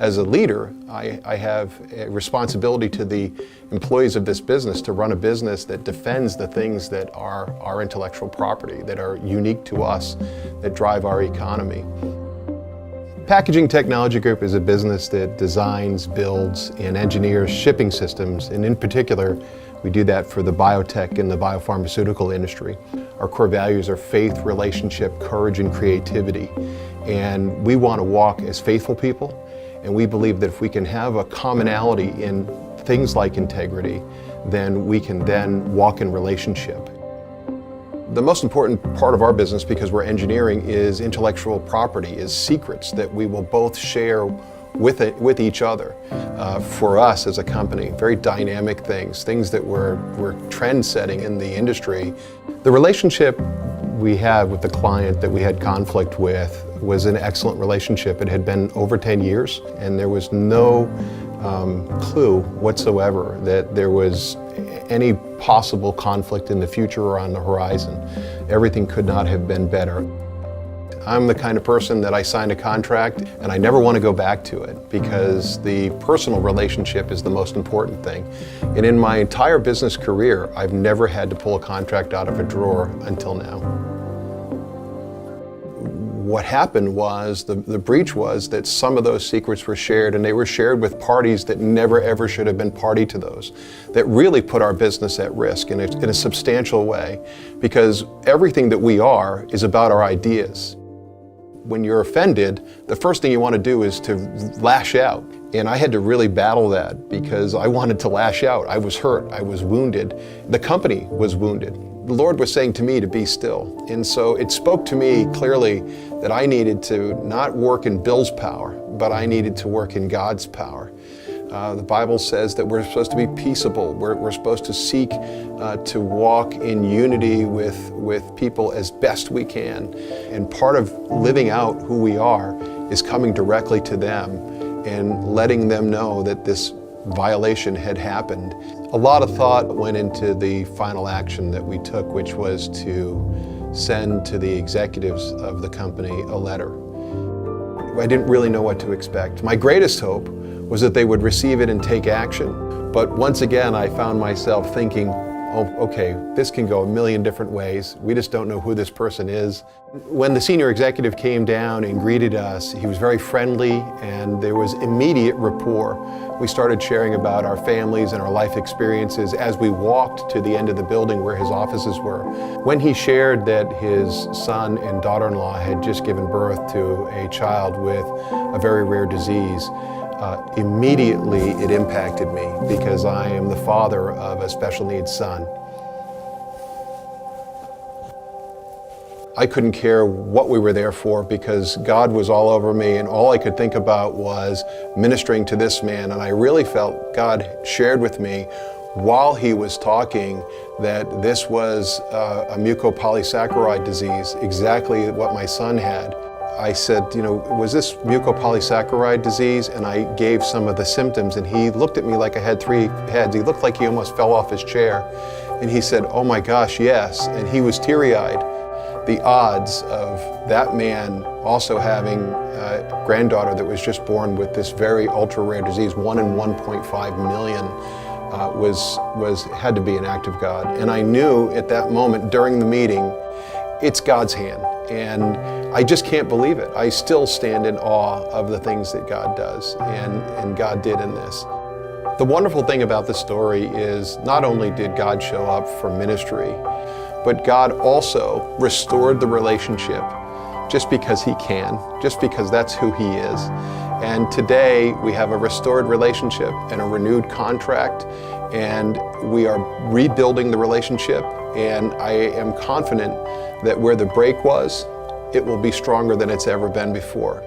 As a leader, I have a responsibility to the employees of this business to run a business that defends the things that are our intellectual property, that are unique to us, that drive our economy. Packaging Technology Group is a business that designs, builds, and engineers shipping systems, and in particular, we do that for the biotech and the biopharmaceutical industry. Our core values are faith, relationship, courage, and creativity. And we want to walk as faithful people, and we believe that if we can have a commonality in things like integrity, then we can then walk in relationship. The most important part of our business, because we're engineering, is intellectual property, is secrets that we will both share with each other. For us as a company, very dynamic things that were trend-setting in the industry. The relationship we had with the client that we had conflict with was an excellent relationship. It had been over 10 years, and there was no clue whatsoever that there was any possible conflict in the future or on the horizon. Everything could not have been better. I'm the kind of person that I sign a contract and I never want to go back to it, because the personal relationship is the most important thing. And in my entire business career, I've never had to pull a contract out of a drawer until now. What happened was, the breach was that some of those secrets were shared, and they were shared with parties that never ever should have been party to those, that really put our business at risk in a substantial way, because everything that we are is about our ideas. When you're offended, the first thing you want to do is to lash out. And I had to really battle that, because I wanted to lash out. I was hurt, I was wounded, the company was wounded. The Lord was saying to me to be still. And so it spoke to me clearly that I needed to not work in Bill's power, but I needed to work in God's power. The Bible says that we're supposed to be peaceable. We're supposed to seek to walk in unity with people as best we can. And part of living out who we are is coming directly to them and letting them know that this violation had happened. A lot of thought went into the final action that we took, which was to send to the executives of the company a letter. I didn't really know what to expect. My greatest hope was that they would receive it and take action. But once again, I found myself thinking, oh, okay, this can go a million different ways. We just don't know who this person is. When the senior executive came down and greeted us, he was very friendly, and there was immediate rapport. We started sharing about our families and our life experiences as we walked to the end of the building where his offices were. When he shared that his son and daughter-in-law had just given birth to a child with a very rare disease, immediately it impacted me, because I am the father of a special needs son. I couldn't care what we were there for, because God was all over me, and all I could think about was ministering to this man. And I really felt God shared with me while he was talking that this was a mucopolysaccharide disease, exactly what my son had. I said, was this mucopolysaccharide disease? And I gave some of the symptoms, and he looked at me like I had three heads. He looked like he almost fell off his chair. And he said, oh my gosh, yes. And he was teary-eyed. The odds of that man also having a granddaughter that was just born with this very ultra-rare disease, 1 in 1.5 million, had to be an act of God. And I knew at that moment during the meeting, it's God's hand. And I just can't believe it. I still stand in awe of the things that God does, and God did in this. The wonderful thing about this story is not only did God show up for ministry, but God also restored the relationship just because He can, just because that's who He is. And today we have a restored relationship and a renewed contract, and we are rebuilding the relationship, and I am confident that where the break was, it will be stronger than it's ever been before.